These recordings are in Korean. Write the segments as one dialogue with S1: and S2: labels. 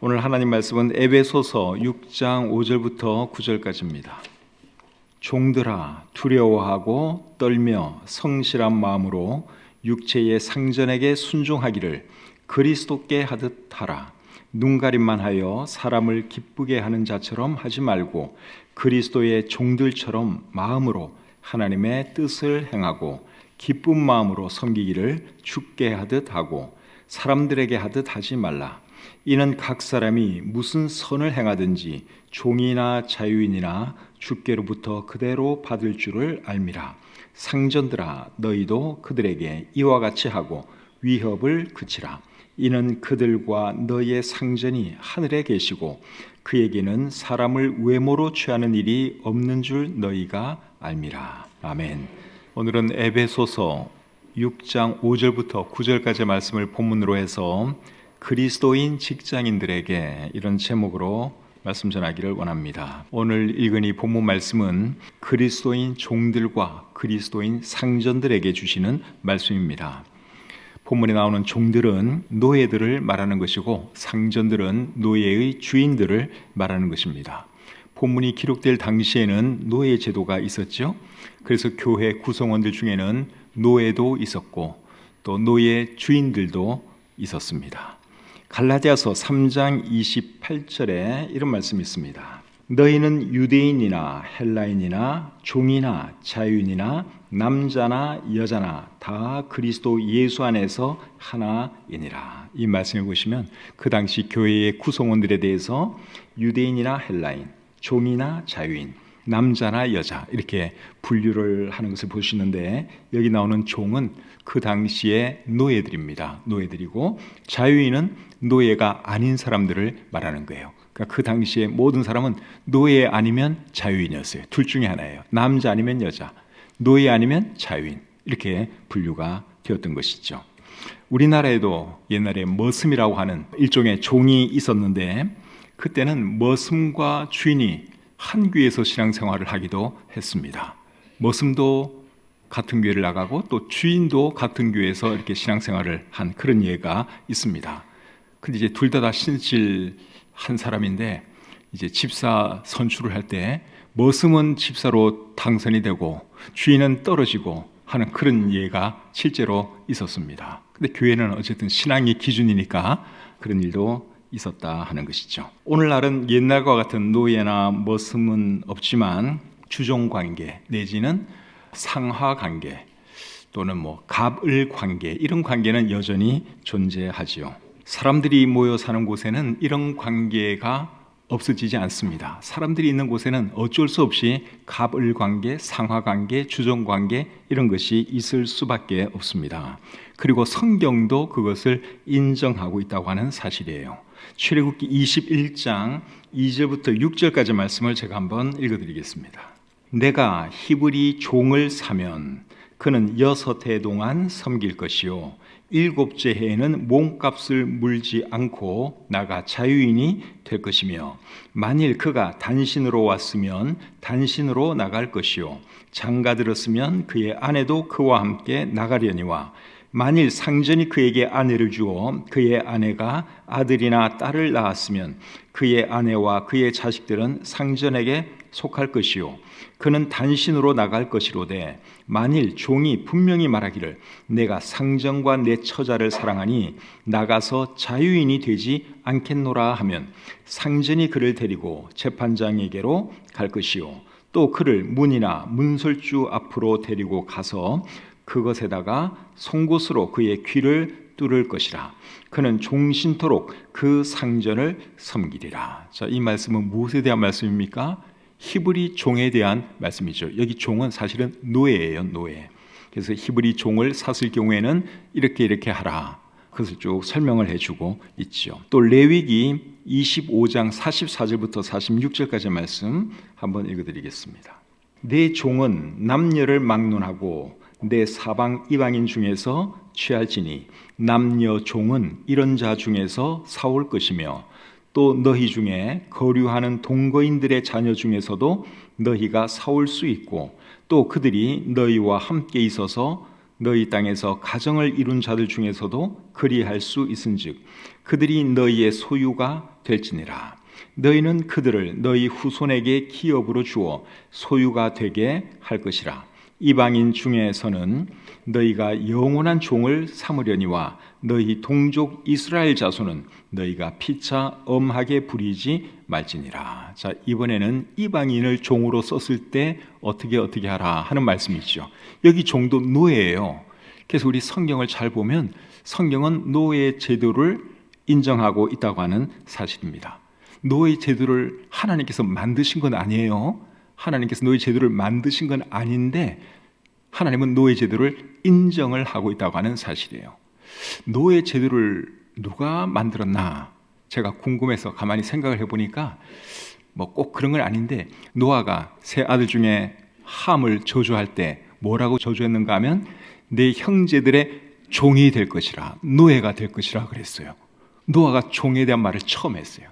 S1: 오늘 하나님 말씀은 에베소서 6장 5절부터 9절까지입니다. 종들아 두려워하고 떨며 성실한 마음으로 육체의 상전에게 순종하기를 그리스도께 하듯 하라. 눈가림만 하여 사람을 기쁘게 하는 자처럼 하지 말고 그리스도의 종들처럼 마음으로 하나님의 뜻을 행하고 기쁜 마음으로 섬기기를 주께 하듯 하고 사람들에게 하듯 하지 말라. 이는 각 사람이 무슨 선을 행하든지 종이나 자유인이나 주께로부터 그대로 받을 줄을 알미라. 상전들아 너희도 그들에게 이와 같이 하고 위협을 그치라. 이는 그들과 너희의 상전이 하늘에 계시고 그에게는 사람을 외모로 취하는 일이 없는 줄 너희가 알미라. 아멘. 오늘은 에베소서 6장 5절부터 9절까지 말씀을 본문으로 해서 그리스도인 직장인들에게 이런 제목으로 말씀 전하기를 원합니다. 오늘 읽은 이 본문 말씀은 그리스도인 종들과 그리스도인 상전들에게 주시는 말씀입니다. 본문에 나오는 종들은 노예들을 말하는 것이고 상전들은 노예의 주인들을 말하는 것입니다. 본문이 기록될 당시에는 노예 제도가 있었죠. 그래서 교회 구성원들 중에는 노예도 있었고 또 노예 주인들도 있었습니다. 갈라디아서 3장 28절에 이런 말씀이 있습니다. 너희는 유대인이나 헬라인이나 종이나 자유인이나 남자나 여자나 다 그리스도 예수 안에서 하나이니라. 이 말씀을 보시면 그 당시 교회의 구성원들에 대해서 유대인이나 헬라인, 종이나 자유인, 남자나 여자 이렇게 분류를 하는 것을 보시는데 여기 나오는 종은 그 당시의 노예들입니다. 노예들이고 자유인은 노예가 아닌 사람들을 말하는 거예요. 그러니까 그 당시에 모든 사람은 노예 아니면 자유인이었어요. 둘 중에 하나예요. 남자 아니면 여자, 노예 아니면 자유인 이렇게 분류가 되었던 것이죠. 우리나라에도 옛날에 머슴이라고 하는 일종의 종이 있었는데 그때는 머슴과 주인이 한 교회에서 신앙생활을 하기도 했습니다. 머슴도 같은 교회를 나가고 또 주인도 같은 교회에서 이렇게 신앙생활을 한 그런 예가 있습니다. 근데 이제 둘 다 신실한 사람인데 이제 집사 선출을 할 때 머슴은 집사로 당선이 되고 주인은 떨어지고 하는 그런 예가 실제로 있었습니다. 근데 교회는 어쨌든 신앙이 기준이니까 그런 일도 있었다 하는 것이죠. 오늘날은 옛날과 같은 노예나 머슴은 없지만 주종관계 내지는 상하관계 또는 갑을 관계 이런 관계는 여전히 존재하지요. 사람들이 모여 사는 곳에는 이런 관계가 없어지지 않습니다. 사람들이 있는 곳에는 어쩔 수 없이 갑을 관계, 상하관계, 주종관계 이런 것이 있을 수밖에 없습니다. 그리고 성경도 그것을 인정하고 있다고 하는 사실이에요. 출애굽기 21장 2절부터 6절까지 말씀을 제가 한번 읽어드리겠습니다. 내가 히브리 종을 사면 그는 6해 동안 섬길 것이요 7째 해에는 몸값을 물지 않고 나가 자유인이 될 것이며 만일 그가 단신으로 왔으면 단신으로 나갈 것이요 장가들었으면 그의 아내도 그와 함께 나가려니와 만일 상전이 그에게 아내를 주어 그의 아내가 아들이나 딸을 낳았으면 그의 아내와 그의 자식들은 상전에게 속할 것이요 그는 단신으로 나갈 것이로되 만일 종이 분명히 말하기를 내가 상전과 내 처자를 사랑하니 나가서 자유인이 되지 않겠노라 하면 상전이 그를 데리고 재판장에게로 갈 것이요 또 그를 문이나 문설주 앞으로 데리고 가서 그것에다가 송곳으로 그의 귀를 뚫을 것이라. 그는 종신토록 그 상전을 섬기리라. 자, 이 말씀은 무엇에 대한 말씀입니까? 히브리 종에 대한 말씀이죠. 여기 종은 사실은 노예예요, 노예. 그래서 히브리 종을 샀을 경우에는 이렇게 하라. 그것을 쭉 설명을 해주고 있죠. 또 레위기 25장 44절부터 46절까지 말씀 한번 읽어드리겠습니다. 내 종은 남녀를 막론하고 내 사방 이방인 중에서 취할지니 남녀 종은 이런 자 중에서 사올 것이며 또 너희 중에 거류하는 동거인들의 자녀 중에서도 너희가 사올 수 있고 또 그들이 너희와 함께 있어서 너희 땅에서 가정을 이룬 자들 중에서도 그리할 수 있은즉 그들이 너희의 소유가 될지니라. 너희는 그들을 너희 후손에게 기업으로 주어 소유가 되게 할 것이라. 이방인 중에서는 너희가 영원한 종을 삼으려니와 너희 동족 이스라엘 자손은 너희가 피차 엄하게 부리지 말지니라. 자, 이번에는 이방인을 종으로 썼을 때 어떻게 하라 하는 말씀이죠. 여기 종도 노예예요. 그래서 우리 성경을 잘 보면 성경은 노예 제도를 인정하고 있다고 하는 사실입니다. 노예 제도를 하나님께서 만드신 건 아니에요. 하나님께서 노예 제도를 만드신 건 아닌데 하나님은 노예 제도를 인정을 하고 있다고 하는 사실이에요. 노예 제도를 누가 만들었나 제가 궁금해서 가만히 생각을 해보니까 뭐 꼭 그런 건 아닌데, 노아가 세 아들 중에 함을 저주할 때 뭐라고 저주했는가 하면 내 형제들의 종이 될 것이라, 노예가 될 것이라 그랬어요. 노아가 종에 대한 말을 처음 했어요.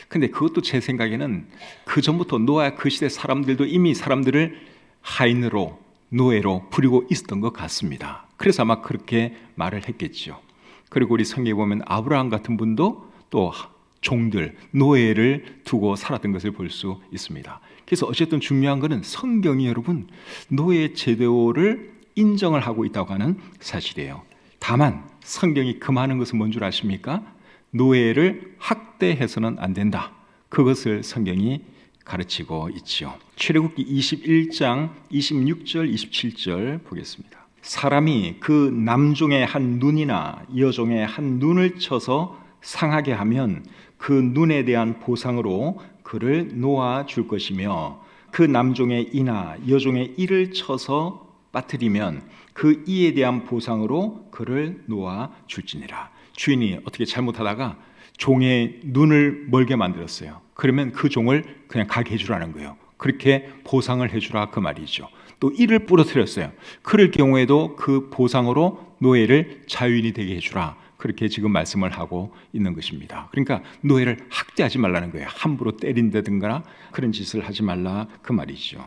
S1: 근데 그것도 제 생각에는 그 전부터 노아 그 시대 사람들도 이미 사람들을 하인으로, 노예로 부리고 있었던 것 같습니다. 그래서 아마 그렇게 말을 했겠죠. 그리고 우리 성경에 보면 아브라함 같은 분도 또 종들, 노예를 두고 살았던 것을 볼 수 있습니다. 그래서 어쨌든 중요한 것은 성경이 여러분 노예 제도를 인정을 하고 있다고 하는 사실이에요. 다만 성경이 금하는 것은 뭔 줄 아십니까? 노예를 학대해서는 안 된다. 그것을 성경이 가르치고 있지요. 출애굽기 21장 26절 27절 보겠습니다. 사람이 그 남종의 한 눈이나 여종의 한 눈을 쳐서 상하게 하면 그 눈에 대한 보상으로 그를 놓아 줄 것이며, 그 남종의 이나 여종의 이를 쳐서 빠뜨리면 그 이에 대한 보상으로 그를 놓아 줄지니라. 주인이 어떻게 잘못하다가 종의 눈을 멀게 만들었어요. 그러면 그 종을 그냥 가게 해주라는 거예요. 그렇게 보상을 해주라 그 말이죠. 또 이를 부러뜨렸어요. 그럴 경우에도 그 보상으로 노예를 자유인이 되게 해주라. 그렇게 지금 말씀을 하고 있는 것입니다. 그러니까 노예를 학대하지 말라는 거예요. 함부로 때린다든가 그런 짓을 하지 말라 그 말이죠.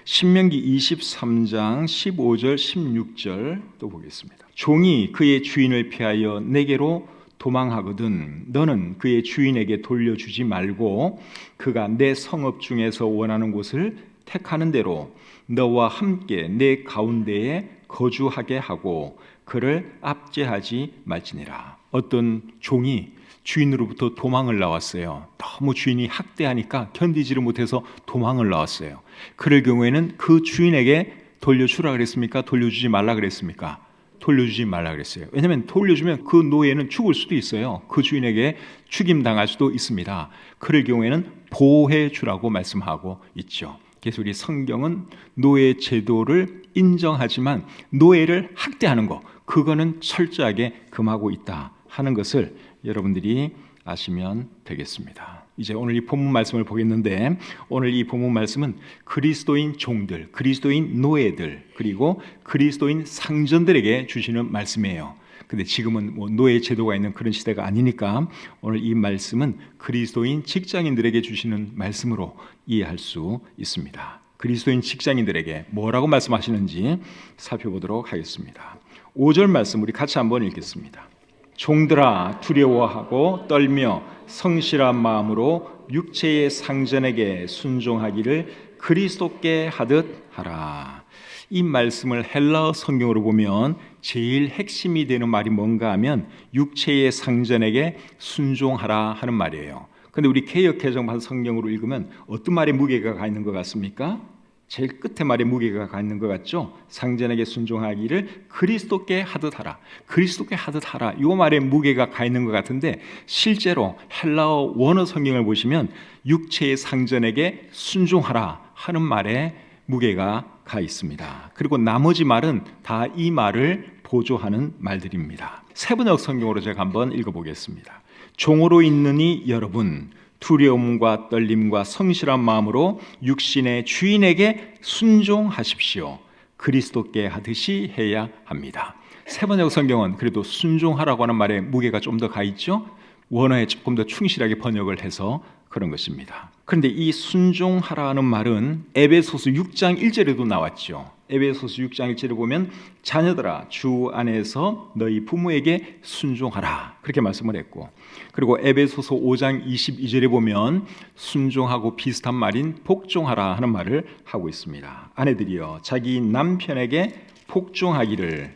S1: 신명기 23장 15절 16절 또 보겠습니다. 종이 그의 주인을 피하여 내게로 도망하거든 너는 그의 주인에게 돌려주지 말고 그가 내 성읍 중에서 원하는 곳을 택하는 대로 너와 함께 내 가운데에 거주하게 하고 그를 압제하지 말지니라. 어떤 종이 주인으로부터 도망을 나왔어요. 너무 주인이 학대하니까 견디지를 못해서 도망을 나왔어요. 그럴 경우에는 그 주인에게 돌려주라 그랬습니까? 돌려주지 말라 그랬습니까? 돌려주지 말라 그랬어요. 왜냐하면 돌려주면 그 노예는 죽을 수도 있어요. 그 주인에게 죽임당할 수도 있습니다. 그럴 경우에는 보호해 주라고 말씀하고 있죠. 그래서 우리 성경은 노예 제도를 인정하지만 노예를 학대하는 거, 그거는 철저하게 금하고 있다 하는 것을 여러분들이 아시면 되겠습니다. 이제 오늘 이 본문 말씀을 보겠는데, 오늘 이 본문 말씀은 그리스도인 종들, 그리스도인 노예들, 그리고 그리스도인 상전들에게 주시는 말씀이에요. 근데 지금은 뭐 노예 제도가 있는 그런 시대가 아니니까 오늘 이 말씀은 그리스도인 직장인들에게 주시는 말씀으로 이해할 수 있습니다. 그리스도인 직장인들에게 뭐라고 말씀하시는지 살펴보도록 하겠습니다. 5절 말씀 우리 같이 한번 읽겠습니다. 종들아 두려워하고 떨며 성실한 마음으로 육체의 상전에게 순종하기를 그리스도께 하듯 하라. 이 말씀을 헬라어 성경으로 보면 제일 핵심이 되는 말이 뭔가 하면 육체의 상전에게 순종하라 하는 말이에요. 그런데 우리 개역개정판 성경으로 읽으면 어떤 말에 무게가 가 있는 것 같습니까? 제일 끝에 말에 무게가 가 있는 것 같죠? 상전에게 순종하기를 그리스도께 하듯 하라. 그리스도께 하듯 하라. 이 말에 무게가 가 있는 것 같은데 실제로 헬라어 원어 성경을 보시면 육체의 상전에게 순종하라 하는 말에 무게가 가 있습니다. 그리고 나머지 말은 다 이 말을 보조하는 말들입니다. 세번역 성경으로 제가 한번 읽어보겠습니다. 종으로 있느니 여러분 두려움과 떨림과 성실한 마음으로 육신의 주인에게 순종하십시오. 그리스도께 하듯이 해야 합니다. 세번역 성경은 그래도 순종하라고 하는 말에 무게가 좀 더 가 있죠. 원어에 조금 더 충실하게 번역을 해서 그런 것입니다. 그런데 이 순종하라는 말은 에베소서 6장 1절에도 나왔죠. 에베소서 6장 1절에 보면 자녀들아 주 안에서 너희 부모에게 순종하라 그렇게 말씀을 했고, 그리고 에베소서 5장 22절에 보면 순종하고 비슷한 말인 복종하라 하는 말을 하고 있습니다. 아내들이여 자기 남편에게 복종하기를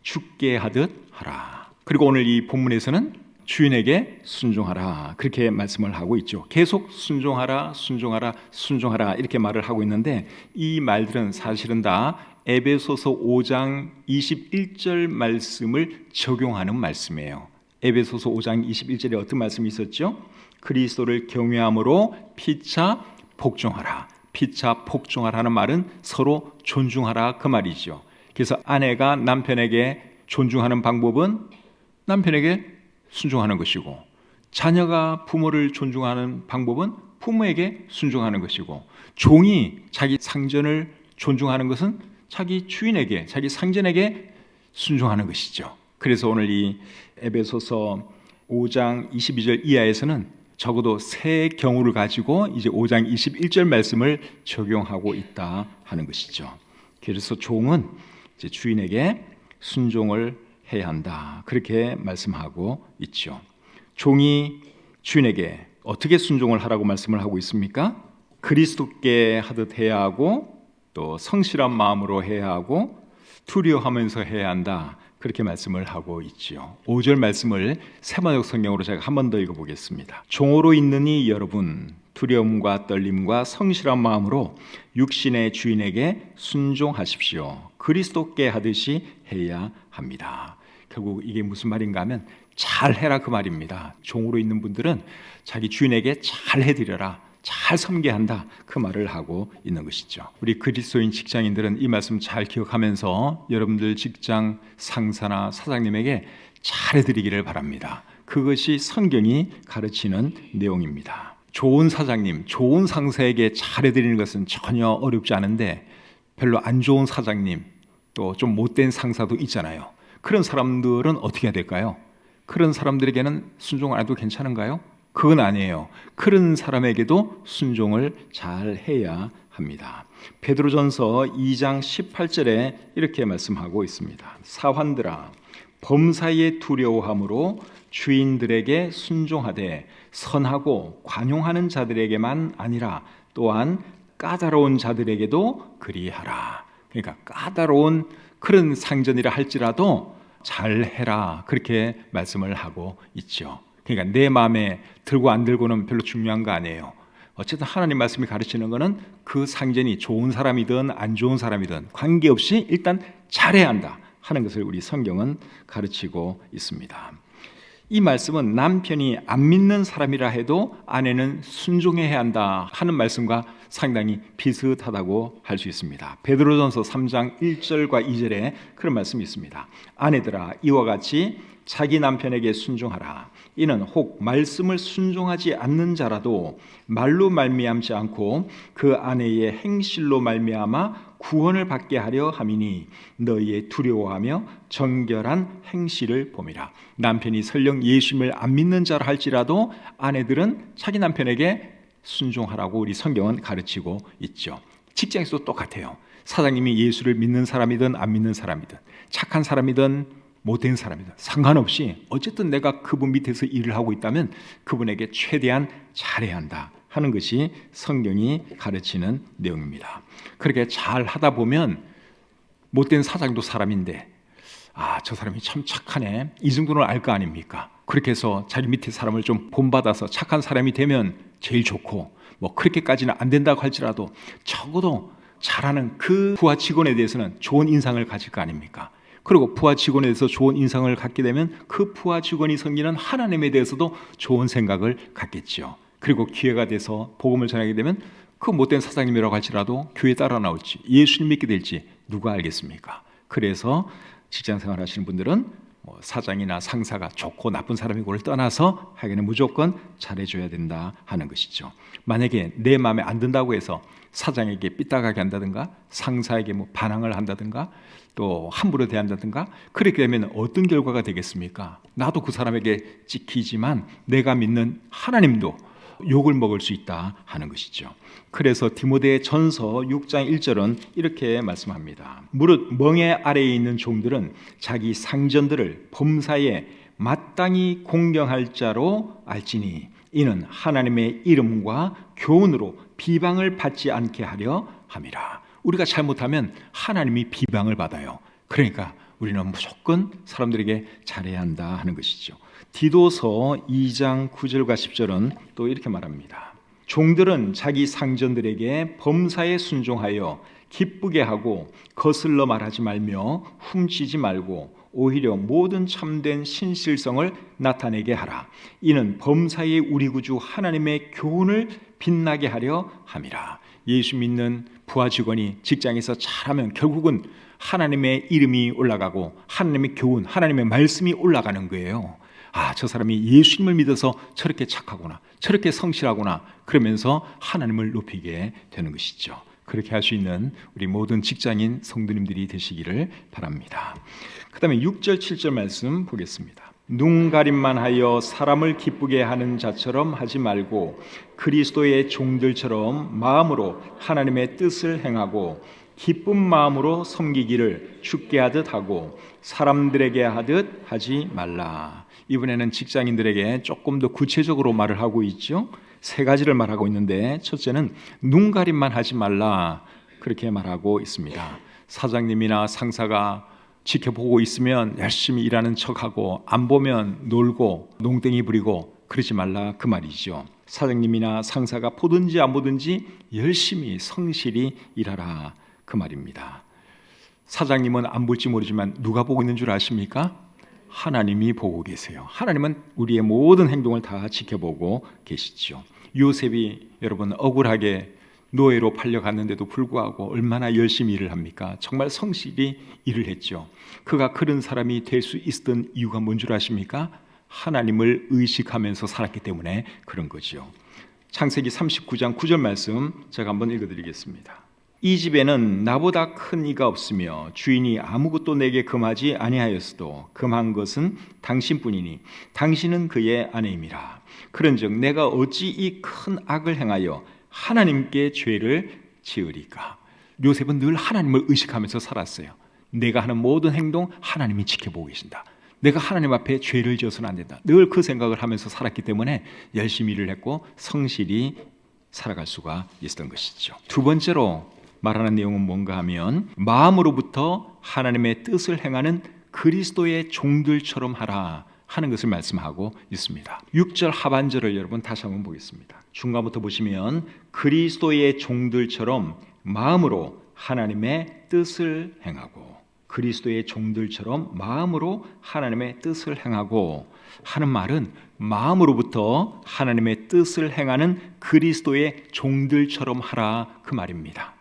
S1: 주께 하듯 하라. 그리고 오늘 이 본문에서는 주인에게 순종하라 그렇게 말씀을 하고 있죠. 계속 순종하라 순종하라 순종하라 이렇게 말을 하고 있는데, 이 말들은 사실은 다 에베소서 5장 21절 말씀을 적용하는 말씀이에요. 에베소서 5장 21절에 어떤 말씀이 있었죠? 그리스도를 경외함으로 피차 복종하라. 피차 복종하라는 말은 서로 존중하라 그 말이죠. 그래서 아내가 남편에게 존중하는 방법은 남편에게 순종하는 것이고, 자녀가 부모를 존중하는 방법은 부모에게 순종하는 것이고, 종이 자기 상전을 존중하는 것은 자기 주인에게, 자기 상전에게 순종하는 것이죠. 그래서 오늘 이 에베소서 5장 22절 이하에서는 적어도 세 경우를 가지고 이제 5장 21절 말씀을 적용하고 있다 하는 것이죠. 그래서 종은 이제 주인에게 순종을 해야 한다 그렇게 말씀하고 있죠. 종이 주인에게 어떻게 순종을 하라고 말씀을 하고 있습니까? 그리스도께 하듯 해야 하고, 또 성실한 마음으로 해야 하고, 두려워하면서 해야 한다 그렇게 말씀을 하고 있지요. 5절 말씀을 세번역 성경으로 제가 한 번 더 읽어보겠습니다. 종으로 있느니 여러분 두려움과 떨림과 성실한 마음으로 육신의 주인에게 순종하십시오. 그리스도께 하듯이 해야 합니다. 결국 이게 무슨 말인가 하면 잘해라 그 말입니다. 종으로 있는 분들은 자기 주인에게 잘 해드려라, 잘 섬게 한다 그 말을 하고 있는 것이죠. 우리 그리스도인 직장인들은 이 말씀 잘 기억하면서 여러분들 직장 상사나 사장님에게 잘 해드리기를 바랍니다. 그것이 성경이 가르치는 내용입니다. 좋은 사장님, 좋은 상사에게 잘 해드리는 것은 전혀 어렵지 않은데, 별로 안 좋은 사장님, 또 좀 못된 상사도 있잖아요. 그런 사람들은 어떻게 해야 될까요? 그런 사람들에게는 순종 안 해도 괜찮은가요? 그건 아니에요. 그런 사람에게도 순종을 잘 해야 합니다. 베드로전서 2장 18절에 이렇게 말씀하고 있습니다. 사환들아 범사에 두려워함으로 주인들에게 순종하되 선하고 관용하는 자들에게만 아니라 또한 까다로운 자들에게도 그리하라. 그러니까 까다로운 그런 상전이라 할지라도 잘해라 그렇게 말씀을 하고 있죠. 그러니까 내 마음에 들고 안 들고는 별로 중요한 거 아니에요. 어쨌든 하나님 말씀이 가르치는 것은 그 상전이 좋은 사람이든 안 좋은 사람이든 관계없이 일단 잘해야 한다 하는 것을 우리 성경은 가르치고 있습니다. 이 말씀은 남편이 안 믿는 사람이라 해도 아내는 순종해야 한다 하는 말씀과 상당히 비슷하다고 할 수 있습니다. 베드로전서 3장 1절과 2절에 그런 말씀이 있습니다. 아내들아 이와 같이 자기 남편에게 순종하라. 이는 혹 말씀을 순종하지 않는 자라도 말로 말미암지 않고 그 아내의 행실로 말미암아 구원을 받게 하려 함이니 너희의 두려워하며 정결한 행실을 봄이라. 남편이 설령 예수님을 안 믿는 자라 할지라도 아내들은 자기 남편에게 순종하라고 우리 성경은 가르치고 있죠. 직장에서도 똑같아요. 사장님이 예수를 믿는 사람이든 안 믿는 사람이든 착한 사람이든 못된 사람이든 상관없이 어쨌든 내가 그분 밑에서 일을 하고 있다면 그분에게 최대한 잘해야 한다 하는 것이 성경이 가르치는 내용입니다. 그렇게 잘 하다 보면 못된 사장도 사람인데 저 사람이 참 착하네 이 정도는 알 거 아닙니까? 그렇게 해서 자기 밑에 사람을 좀 본받아서 착한 사람이 되면 제일 좋고, 뭐 그렇게까지는 안 된다고 할지라도 적어도 잘하는 그 부하 직원에 대해서는 좋은 인상을 가질 거 아닙니까? 그리고 부하 직원에 대해서 좋은 인상을 갖게 되면 그 부하 직원이 섬기는 하나님에 대해서도 좋은 생각을 갖겠죠. 그리고 기회가 돼서 복음을 전하게 되면 그 못된 사장님이라고 할지라도 교회 따라 나올지 예수님 믿게 될지 누가 알겠습니까? 그래서 직장생활 하시는 분들은 사장이나 상사가 좋고 나쁜 사람이고를 떠나서 하기는 무조건 잘해줘야 된다 하는 것이죠. 만약에 내 마음에 안 든다고 해서 사장에게 삐딱하게 한다든가 상사에게 반항을 한다든가 또 함부로 대한다든가 그렇게 되면 어떤 결과가 되겠습니까? 나도 그 사람에게 찍히지만 내가 믿는 하나님도 욕을 먹을 수 있다 하는 것이죠. 그래서 디모데 전서 6장 1절은 이렇게 말씀합니다. 무릇 멍에 아래에 있는 종들은 자기 상전들을 범사에 마땅히 공경할 자로 알지니 이는 하나님의 이름과 교훈으로 비방을 받지 않게 하려 함이라. 우리가 잘못하면 하나님이 비방을 받아요. 그러니까 우리는 무조건 사람들에게 잘해야 한다 하는 것이죠. 디도서 2장 9절과 10절은 또 이렇게 말합니다. 종들은 자기 상전들에게 범사에 순종하여 기쁘게 하고 거슬러 말하지 말며 훔치지 말고 오히려 모든 참된 신실성을 나타내게 하라. 이는 범사에 우리 구주 하나님의 교훈을 빛나게 하려 함이라. 예수 믿는 부하 직원이 직장에서 잘하면 결국은 하나님의 이름이 올라가고 하나님의 교훈, 하나님의 말씀이 올라가는 거예요. 아, 저 사람이 예수님을 믿어서 저렇게 착하구나, 저렇게 성실하구나, 그러면서 하나님을 높이게 되는 것이죠. 그렇게 할 수 있는 우리 모든 직장인 성도님들이 되시기를 바랍니다. 그 다음에 6절 7절 말씀 보겠습니다. 눈가림만 하여 사람을 기쁘게 하는 자처럼 하지 말고 그리스도의 종들처럼 마음으로 하나님의 뜻을 행하고 기쁜 마음으로 섬기기를 주께 하듯 하고 사람들에게 하듯 하지 말라. 이번에는 직장인들에게 조금 더 구체적으로 말을 하고 있죠. 세 가지를 말하고 있는데 첫째는 눈가림만 하지 말라, 그렇게 말하고 있습니다. 사장님이나 상사가 지켜보고 있으면 열심히 일하는 척하고 안 보면 놀고 농땡이 부리고 그러지 말라, 그 말이죠. 사장님이나 상사가 보든지 안 보든지 열심히 성실히 일하라, 그 말입니다. 사장님은 안 볼지 모르지만 누가 보고 있는 줄 아십니까? 하나님이 보고 계세요. 하나님은 우리의 모든 행동을 다 지켜보고 계시죠. 요셉이 여러분 억울하게 노예로 팔려갔는데도 불구하고 얼마나 열심히 일을 합니까? 정말 성실히 일을 했죠. 그가 그런 사람이 될 수 있었던 이유가 뭔 줄 아십니까? 하나님을 의식하면서 살았기 때문에 그런 거죠. 창세기 39장 9절 말씀 제가 한번 읽어드리겠습니다. 이 집에는 나보다 큰 이가 없으며 주인이 아무것도 내게 금하지 아니하였어도 금한 것은 당신뿐이니 당신은 그의 아내임이라. 그런즉 내가 어찌 이 큰 악을 행하여 하나님께 죄를 지으리까. 요셉은 늘 하나님을 의식하면서 살았어요. 내가 하는 모든 행동 하나님이 지켜보고 계신다. 내가 하나님 앞에 죄를 지어서는 안 된다. 늘 그 생각을 하면서 살았기 때문에 열심히 일을 했고 성실히 살아갈 수가 있었던 것이죠. 두 번째로 말하는 내용은 뭔가 하면 마음으로부터 하나님의 뜻을 행하는 그리스도의 종들처럼 하라 하는 것을 말씀하고 있습니다. 6절 하반절을 여러분 다시 한번 보겠습니다. 중간부터 보시면 그리스도의 종들처럼 마음으로 하나님의 뜻을 행하고, 그리스도의 종들처럼 마음으로 하나님의 뜻을 행하고 하는 말은 마음으로부터 하나님의 뜻을 행하는 그리스도의 종들처럼 하라, 그 말입니다.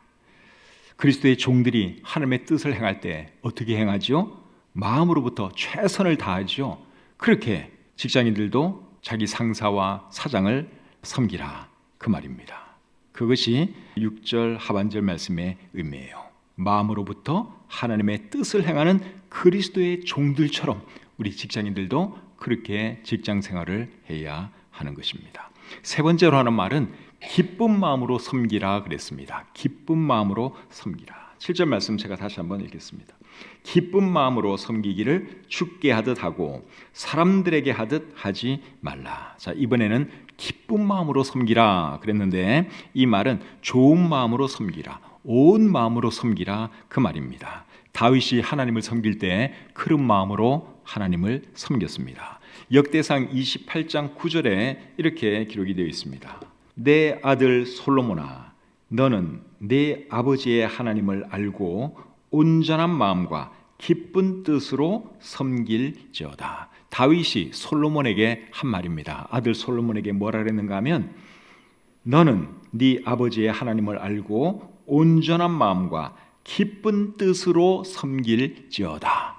S1: 그리스도의 종들이 하나님의 뜻을 행할 때 어떻게 행하죠? 마음으로부터 최선을 다하죠. 그렇게 직장인들도 자기 상사와 사장을 섬기라, 그 말입니다. 그것이 6절 하반절 말씀의 의미예요. 마음으로부터 하나님의 뜻을 행하는 그리스도의 종들처럼 우리 직장인들도 그렇게 직장 생활을 해야 하는 것입니다. 세 번째로 하는 말은 기쁜 마음으로 섬기라 그랬습니다. 기쁜 마음으로 섬기라. 7절 말씀 제가 다시 한번 읽겠습니다. 기쁜 마음으로 섬기기를 주께 하듯 하고 사람들에게 하듯 하지 말라. 자, 이번에는 기쁜 마음으로 섬기라 그랬는데 이 말은 좋은 마음으로 섬기라, 온 마음으로 섬기라, 그 말입니다. 다윗이 하나님을 섬길 때 그런 마음으로 하나님을 섬겼습니다. 역대상 28장 9절에 이렇게 기록이 되어 있습니다. 내 아들 솔로몬아, 너는 내 아버지의 하나님을 알고 온전한 마음과 기쁜 뜻으로 섬길지어다. 다윗이 솔로몬에게 한 말입니다. 아들 솔로몬에게 뭐라 그랬는가 하면 너는 네 아버지의 하나님을 알고 온전한 마음과 기쁜 뜻으로 섬길지어다.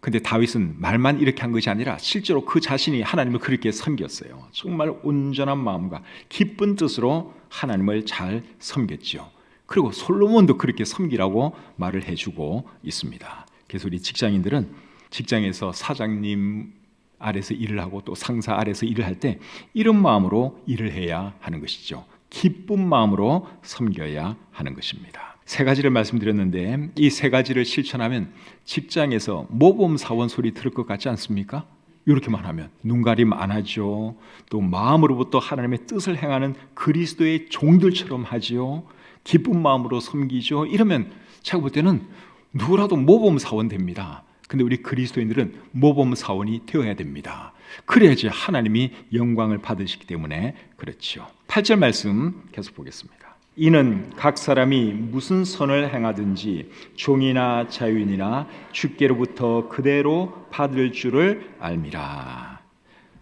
S1: 근데 다윗은 말만 이렇게 한 것이 아니라 실제로 그 자신이 하나님을 그렇게 섬겼어요. 정말 온전한 마음과 기쁜 뜻으로 하나님을 잘 섬겼죠. 그리고 솔로몬도 그렇게 섬기라고 말을 해주고 있습니다. 그래서 우리 직장인들은 직장에서 사장님 아래서 일을 하고 또 상사 아래서 일을 할 때 이런 마음으로 일을 해야 하는 것이죠. 기쁜 마음으로 섬겨야 하는 것입니다. 세 가지를 말씀드렸는데 이 세 가지를 실천하면 직장에서 모범사원 소리 들을 것 같지 않습니까? 이렇게만 하면 눈가림 안 하죠. 또 마음으로부터 하나님의 뜻을 행하는 그리스도의 종들처럼 하지요. 기쁜 마음으로 섬기죠. 이러면 제가 볼 때는 누구라도 모범사원 됩니다. 근데 우리 그리스도인들은 모범사원이 되어야 됩니다. 그래야지 하나님이 영광을 받으시기 때문에 그렇죠. 8절 말씀 계속 보겠습니다. 이는 각 사람이 무슨 선을 행하든지 종이나 자유인이나 주께로부터 그대로 받을 줄을 알미라.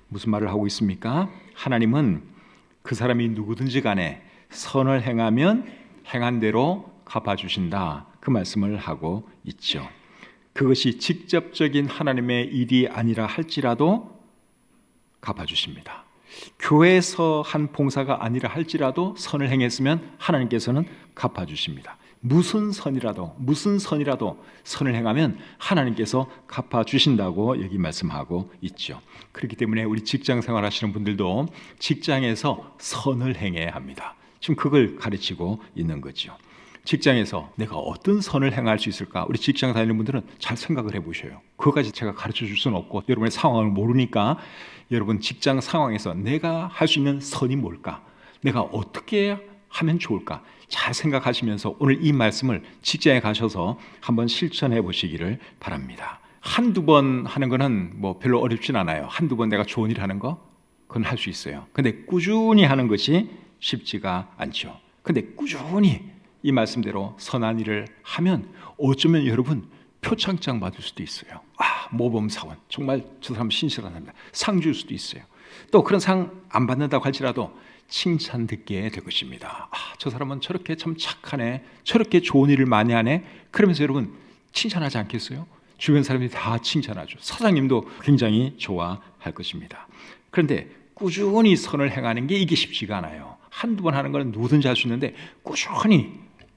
S1: 무슨 말을 하고 있습니까? 하나님은 그 사람이 누구든지 간에 선을 행하면 행한 대로 갚아주신다. 그 말씀을 하고 있죠. 그것이 직접적인 하나님의 일이 아니라 할지라도 갚아주십니다. 교회에서 한 봉사가 아니라 할지라도 선을 행했으면 하나님께서는 갚아주십니다. 무슨 선이라도 선을 행하면 하나님께서 갚아주신다고 여기 말씀하고 있죠. 그렇기 때문에 우리 직장 생활하시는 분들도 직장에서 선을 행해야 합니다. 지금 그걸 가르치고 있는 거죠. 직장에서 내가 어떤 선을 행할 수 있을까? 우리 직장 다니는 분들은 잘 생각을 해보셔요. 그거까지 제가 가르쳐 줄 수는 없고 여러분의 상황을 모르니까 여러분 직장 상황에서 내가 할 수 있는 선이 뭘까? 내가 어떻게 하면 좋을까? 잘 생각하시면서 오늘 이 말씀을 직장에 가셔서 한번 실천해 보시기를 바랍니다. 한두 번 하는 거는 뭐 별로 어렵진 않아요. 한두 번 내가 좋은 일 하는 거 그건 할 수 있어요. 근데 꾸준히 하는 것이 쉽지가 않죠. 근데 꾸준히 이 말씀대로 선한 일을 하면 어쩌면 여러분 표창장 받을 수도 있어요. 모범사원 정말 저 사람 신실한 사람이다. 상 줄 수도 있어요. 또 그런 상 안 받는다고 할지라도 칭찬 듣게 될 것입니다. 저 사람은 저렇게 참 착하네, 저렇게 좋은 일을 많이 하네. 그러면서 여러분 칭찬하지 않겠어요? 주변 사람들이 다 칭찬하죠. 사장님도 굉장히 좋아할 것입니다. 그런데 꾸준히 선을 행하는 게 이게 쉽지가 않아요. 한두 번 하는 건 누구든지 할 수 있는데 꾸준히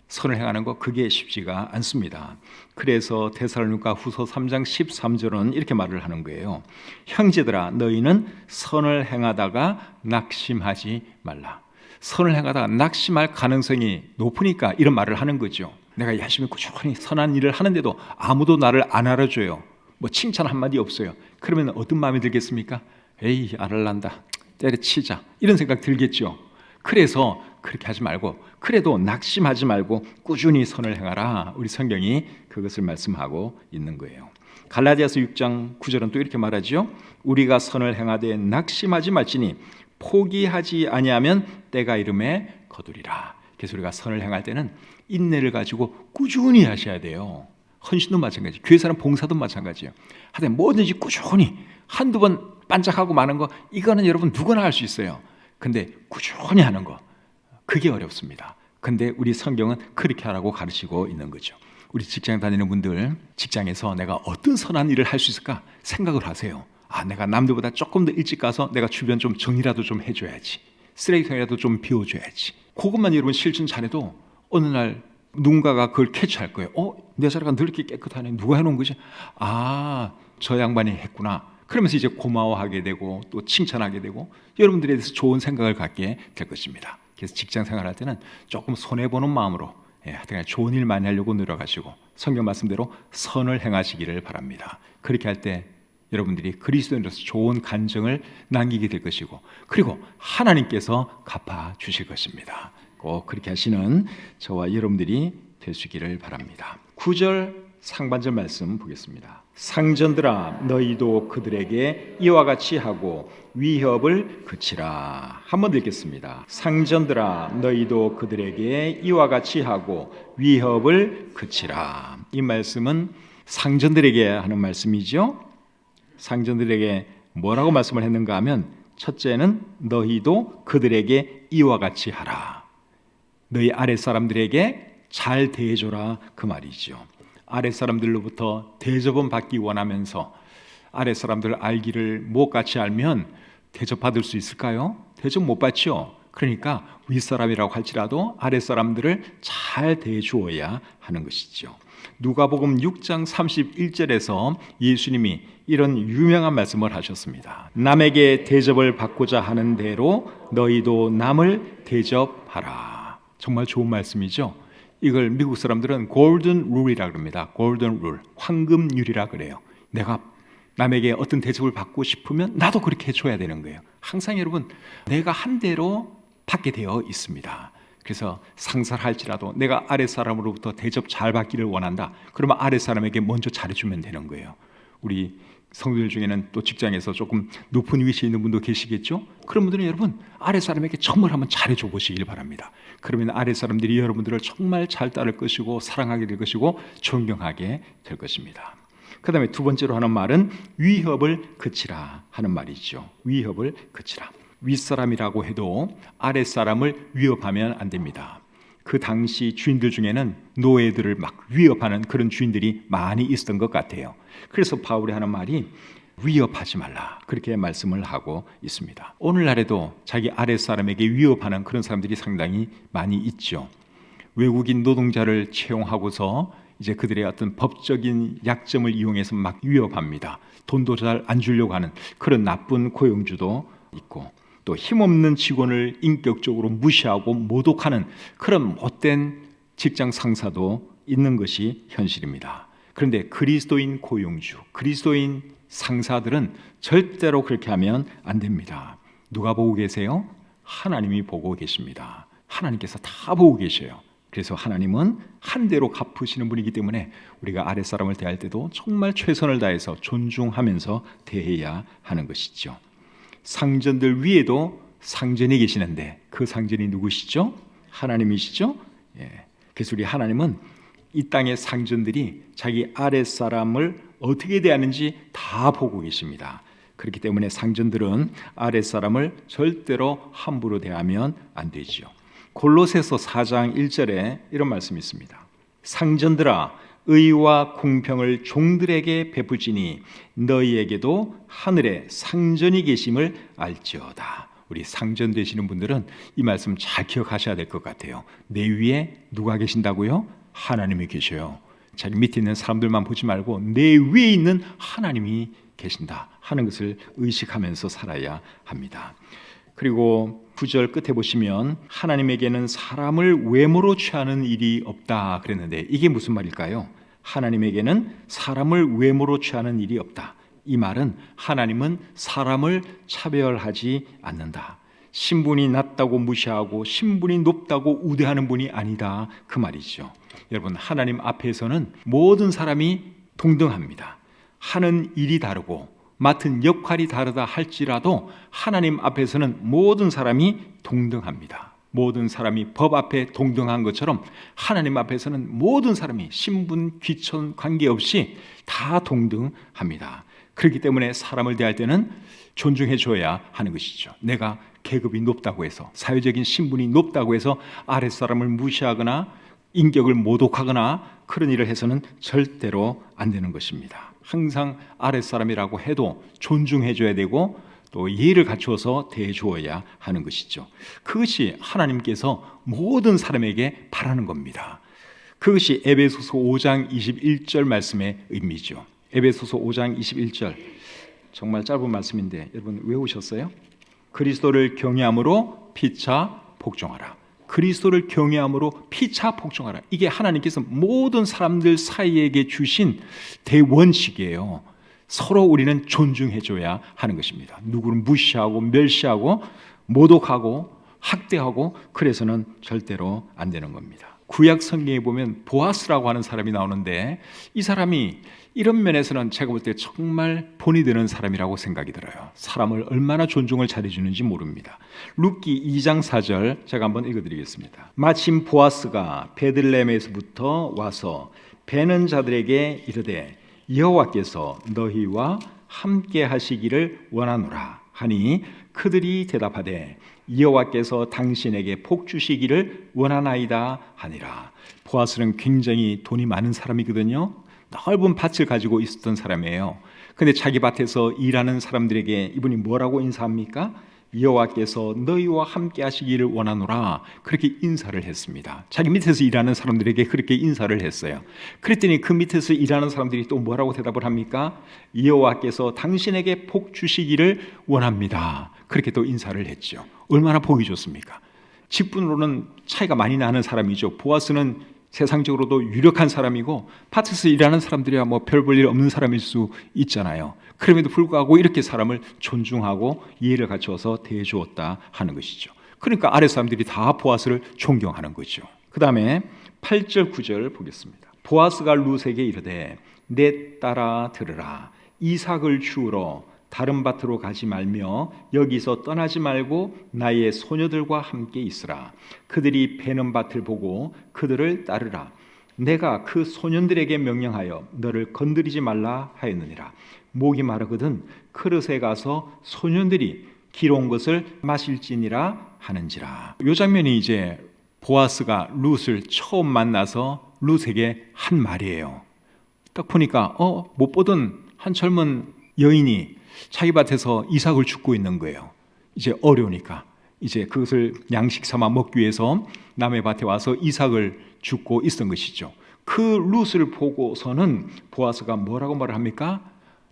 S1: 선을 행하는 거 그게 쉽지가 않습니다. 그래서 데살로니가 후서 3장 13절은 이렇게 말을 하는 거예요. 형제들아 너희는 선을 행하다가 낙심하지 말라. 선을 행하다가 낙심할 가능성이 높으니까 이런 말을 하는 거죠. 내가 열심히 꾸준히 선한 일을 하는데도 아무도 나를 안 알아줘요. 뭐 칭찬 한마디 없어요. 그러면 어떤 마음이 들겠습니까? 에이 안 할란다, 때려치자, 이런 생각 들겠죠. 그래서 그렇게 하지 말고 그래도 낙심하지 말고 꾸준히 선을 행하라. 우리 성경이 그것을 말씀하고 있는 거예요. 갈라디아서 6장 9절은 또 이렇게 말하죠. 우리가 선을 행하되 낙심하지 말지니 포기하지 아니하면 때가 이름에 거두리라. 그래서 우리가 선을 행할 때는 인내를 가지고 꾸준히 하셔야 돼요. 헌신도 마찬가지, 교회 사람 봉사도 마찬가지예요. 하여튼 뭐든지 꾸준히 한두 번 반짝하고 마는 거 이거는 여러분 누구나 할 수 있어요. 근데 꾸준히 하는 거 그게 어렵습니다. 근데 우리 성경은 그렇게 하라고 가르치고 있는 거죠. 우리 직장 다니는 분들 직장에서 내가 어떤 선한 일을 할 수 있을까 생각을 하세요. 내가 남들보다 조금 더 일찍 가서 내가 주변 좀 정리라도 좀 해줘야지, 쓰레기통이라도 좀 비워줘야지. 그것만 여러분 실천 잘해도 어느 날 누군가가 그걸 캐치할 거예요. 내 자리가 늘 이렇게 깨끗하네. 누가 해놓은 거지? 저 양반이 했구나. 그러면서 이제 고마워하게 되고 또 칭찬하게 되고 여러분들에 대해서 좋은 생각을 갖게 될 것입니다. 그래서 직장 생활할 때는 조금 손해보는 마음으로 하여튼 좋은 일 많이 하려고 노력하시고 성경 말씀대로 선을 행하시기를 바랍니다. 그렇게 할 때 여러분들이 그리스도인으로서 좋은 간증을 남기게 될 것이고 그리고 하나님께서 갚아주실 것입니다. 꼭 그렇게 하시는 저와 여러분들이 되시기를 바랍니다. 9절 상반절 말씀 보겠습니다. 상전들아 너희도 그들에게 이와 같이 하고 위협을 그치라. 한번 읽겠습니다. 상전들아 너희도 그들에게 이와 같이 하고 위협을 그치라. 이 말씀은 상전들에게 하는 말씀이죠. 상전들에게 뭐라고 말씀을 했는가 하면 첫째는 너희도 그들에게 이와 같이 하라. 너희 아랫사람들에게 잘 대해줘라 그 말이죠. 아랫사람들로부터 대접은 받기 원하면서 아랫사람들 알기를 못같이 알면 대접받을 수 있을까요? 대접 못 받죠. 그러니까 윗사람이라고 할지라도 아랫사람들을 잘 대해주어야 하는 것이죠. 누가복음 6장 31절에서 예수님이 이런 유명한 말씀을 하셨습니다. 남에게 대접을 받고자 하는 대로 너희도 남을 대접하라. 정말 좋은 말씀이죠. 이걸 미국 사람들은 골든 룰이라 그럽니다. 골든 룰, 황금률이라 그래요. 내가 남에게 어떤 대접을 받고 싶으면 나도 그렇게 해줘야 되는 거예요. 항상 여러분, 내가 한 대로 받게 되어 있습니다. 그래서 상사를 할지라도 내가 아랫사람으로부터 대접 잘 받기를 원한다. 그러면 아랫사람에게 먼저 잘해주면 되는 거예요. 우리 성도들 중에는 또 직장에서 조금 높은 위치에 있는 분도 계시겠죠? 그런 분들은 여러분, 아랫사람에게 정말 한번 잘해줘 보시길 바랍니다. 그러면 아랫사람들이 여러분들을 정말 잘 따를 것이고 사랑하게 될 것이고 존경하게 될 것입니다. 그 다음에 두 번째로 하는 말은 위협을 그치라 하는 말이죠. 위협을 그치라. 윗사람이라고 해도 아랫사람을 위협하면 안 됩니다. 그 당시 주인들 중에는 노예들을 막 위협하는 그런 주인들이 많이 있었던 것 같아요. 그래서 바울이 하는 말이 위협하지 말라, 그렇게 말씀을 하고 있습니다. 오늘날에도 자기 아랫사람에게 위협하는 그런 사람들이 상당히 많이 있죠. 외국인 노동자를 채용하고서 이제 그들의 어떤 법적인 약점을 이용해서 막 위협합니다. 돈도 잘 안 주려고 하는 그런 나쁜 고용주도 있고, 또 힘없는 직원을 인격적으로 무시하고 모독하는 그런 못된 직장 상사도 있는 것이 현실입니다. 그런데 그리스도인 고용주, 그리스도인 상사들은 절대로 그렇게 하면 안 됩니다. 누가 보고 계세요? 하나님이 보고 계십니다. 하나님께서 다 보고 계셔요. 그래서 하나님은 한 대로 갚으시는 분이기 때문에 우리가 아랫사람을 대할 때도 정말 최선을 다해서 존중하면서 대해야 하는 것이죠. 상전들 위에도 상전이 계시는데 그 상전이 누구시죠? 하나님이시죠? 그래서 우리 하나님은 이 땅의 상전들이 자기 아랫사람을 어떻게 대하는지 다 보고 계십니다. 그렇기 때문에 상전들은 아랫사람을 절대로 함부로 대하면 안 되죠. 골로새서 4장 1절에 이런 말씀이 있습니다. 상전들아, 의와 공평을 종들에게 베푸지니 너희에게도 하늘에 상전이 계심을 알지어다. 우리 상전 되시는 분들은 이 말씀 잘 기억하셔야 될 것 같아요. 내 위에 누가 계신다고요? 하나님이 계셔요. 자기 밑에 있는 사람들만 보지 말고 내 위에 있는 하나님이 계신다 하는 것을 의식하면서 살아야 합니다. 그리고 9절 끝에 보시면 하나님에게는 사람을 외모로 취하는 일이 없다 그랬는데 이게 무슨 말일까요? 하나님에게는 사람을 외모로 취하는 일이 없다. 이 말은 하나님은 사람을 차별하지 않는다. 신분이 낮다고 무시하고 신분이 높다고 우대하는 분이 아니다, 그 말이죠. 여러분, 하나님 앞에서는 모든 사람이 동등합니다. 하는 일이 다르고 맡은 역할이 다르다 할지라도 하나님 앞에서는 모든 사람이 동등합니다. 모든 사람이 법 앞에 동등한 것처럼 하나님 앞에서는 모든 사람이 신분, 귀천 관계없이 다 동등합니다. 그렇기 때문에 사람을 대할 때는 존중해 줘야 하는 것이죠. 내가 계급이 높다고 해서, 사회적인 신분이 높다고 해서 아랫사람을 무시하거나 인격을 모독하거나 그런 일을 해서는 절대로 안 되는 것입니다. 항상 아랫사람이라고 해도 존중해 줘야 되고 또 예의를 갖추어서 대해 주어야 하는 것이죠. 그것이 하나님께서 모든 사람에게 바라는 겁니다. 그것이 에베소서 5장 21절 말씀의 의미죠. 에베소서 5장 21절, 정말 짧은 말씀인데 여러분 외우셨어요? 그리스도를 경외함으로 피차 복종하라. 그리스도를 경외함으로 피차 복종하라. 이게 하나님께서 모든 사람들 사이에게 주신 대원칙이에요. 서로 우리는 존중해줘야 하는 것입니다. 누구를 무시하고 멸시하고 모독하고 학대하고 그래서는 절대로 안 되는 겁니다. 구약 성경에 보면 보아스라고 하는 사람이 나오는데 이 사람이 이런 면에서는 제가 볼 때 정말 본이 되는 사람이라고 생각이 들어요. 사람을 얼마나 존중을 잘해주는지 모릅니다. 룻기 2장 4절 제가 한번 읽어드리겠습니다. 마침 보아스가 베들레헴에서부터 와서 베는 자들에게 이르되 여호와께서 너희와 함께 하시기를 원하노라 하니 그들이 대답하되 여호와께서 당신에게 복 주시기를 원하나이다 하니라. 보아스는 굉장히 돈이 많은 사람이거든요. 넓은 밭을 가지고 있었던 사람이에요. 근데 자기 밭에서 일하는 사람들에게 이분이 뭐라고 인사합니까? 여호와께서 너희와 함께 하시기를 원하노라. 그렇게 인사를 했습니다. 자기 밑에서 일하는 사람들에게 그렇게 인사를 했어요. 그랬더니 그 밑에서 일하는 사람들이 또 뭐라고 대답을 합니까? 여호와께서 당신에게 복 주시기를 원합니다. 그렇게 또 인사를 했죠. 얼마나 복이 좋습니까? 직분으로는 차이가 많이 나는 사람이죠. 보아스는 세상적으로도 유력한 사람이고 밭에서 일하는 사람들이야 뭐 별 볼 일 없는 사람일 수 있잖아요. 그럼에도 불구하고 이렇게 사람을 존중하고 이해를 갖추어서 대해주었다 하는 것이죠. 그러니까 아래 사람들이 다 보아스를 존경하는 거죠. 그 다음에 8절 9절 보겠습니다. 보아스가 룻에게 이르되 내 딸아 들으라. 이삭을 주우러 다른 밭으로 가지 말며 여기서 떠나지 말고 나의 소녀들과 함께 있으라. 그들이 베는 밭을 보고 그들을 따르라. 내가 그 소년들에게 명령하여 너를 건드리지 말라 하였느니라. 목이 마르거든 그릇에 가서 소년들이 기러온 것을 마실지니라 하는지라. 이 장면이 이제 보아스가 룻을 처음 만나서 룻에게 한 말이에요. 딱 보니까 못 보던 한 젊은 여인이 자기 밭에서 이삭을 줍고 있는 거예요. 이제 어려우니까 이제 그것을 양식 삼아 먹기 위해서 남의 밭에 와서 이삭을 줍고 있었던 것이죠. 그 룻을 보고서는 보아스가 뭐라고 말을 합니까?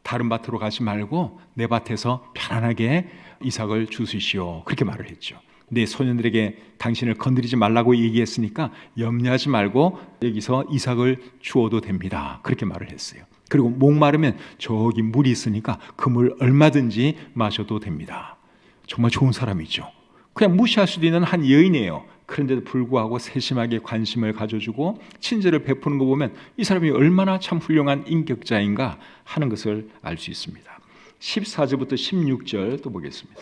S1: 다른 밭으로 가지 말고 내 밭에서 편안하게 이삭을 주시오. 그렇게 말을 했죠. 내 소년들에게 당신을 건드리지 말라고 얘기했으니까 염려하지 말고 여기서 이삭을 주어도 됩니다. 그렇게 말을 했어요. 그리고 목마르면 저기 물이 있으니까 그 물 얼마든지 마셔도 됩니다. 정말 좋은 사람이죠. 그냥 무시할 수도 있는 한 여인이에요. 그런데도 불구하고 세심하게 관심을 가져주고 친절을 베푸는 거 보면 이 사람이 얼마나 참 훌륭한 인격자인가 하는 것을 알 수 있습니다. 14절부터 16절 또 보겠습니다.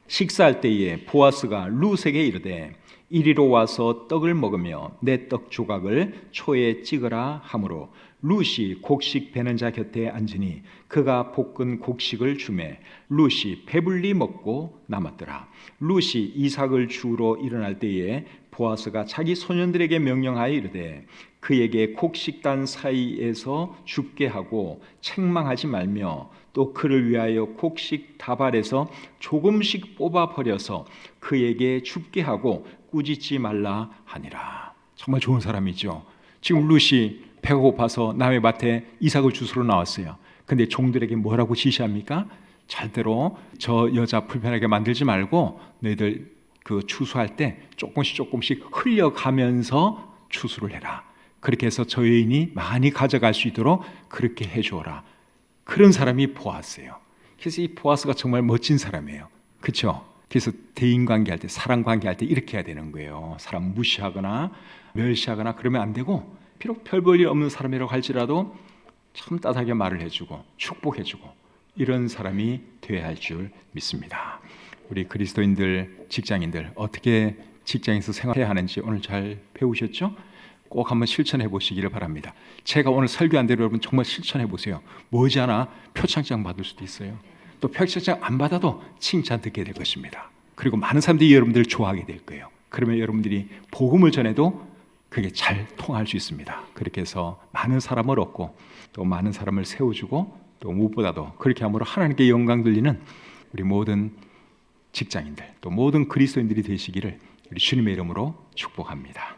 S1: 식사할 때에 보아스가 룻에게 이르되 이리로 와서 떡을 먹으며 내 떡 조각을 초에 찍으라 하므로 룻이 곡식 베는 자 곁에 앉으니 그가 볶은 곡식을 주매 룻이 배불리 먹고 남았더라. 룻이 이삭을 주우러 일어날 때에 보아스가 자기 소년들에게 명령하여 이르되 그에게 곡식단 사이에서 죽게 하고 책망하지 말며 또 그를 위하여 곡식 다발에서 조금씩 뽑아 버려서 그에게 죽게 하고 꾸짖지 말라 하니라. 정말 좋은 사람이죠. 지금 룻이 배가 고파서 남의 밭에 이삭을 주스러 나왔어요. 근데 종들에게 뭐라고 지시합니까? 절대로 저 여자 불편하게 만들지 말고 너희들 그 추수할 때 조금씩 흘려가면서 추수를 해라. 그렇게 해서 저 여인이 많이 가져갈 수 있도록 그렇게 해주어라. 그런 사람이 보아스예요. 그래서 이 보아스가 정말 멋진 사람이에요. 그렇죠? 그래서 대인관계할 때, 사랑관계할 때 이렇게 해야 되는 거예요. 사람 무시하거나 멸시하거나 그러면 안 되고 비록 별 볼 일 없는 사람이라고 할지라도 참 따뜻하게 말을 해주고 축복해주고 이런 사람이 되어야 할 줄 믿습니다. 우리 그리스도인들, 직장인들 어떻게 직장에서 생활해야 하는지 오늘 잘 배우셨죠? 꼭 한번 실천해 보시기를 바랍니다. 제가 오늘 설교한 대로 여러분 정말 실천해 보세요. 머지않아 표창장 받을 수도 있어요. 또 표창장 안 받아도 칭찬 듣게 될 것입니다. 그리고 많은 사람들이 여러분들을 좋아하게 될 거예요. 그러면 여러분들이 복음을 전해도 그게 잘 통할 수 있습니다. 그렇게 해서 많은 사람을 얻고 또 많은 사람을 세워주고 또 무엇보다도 그렇게 함으로 하나님께 영광 돌리는 우리 모든 직장인들 또 모든 그리스도인들이 되시기를 우리 주님의 이름으로 축복합니다.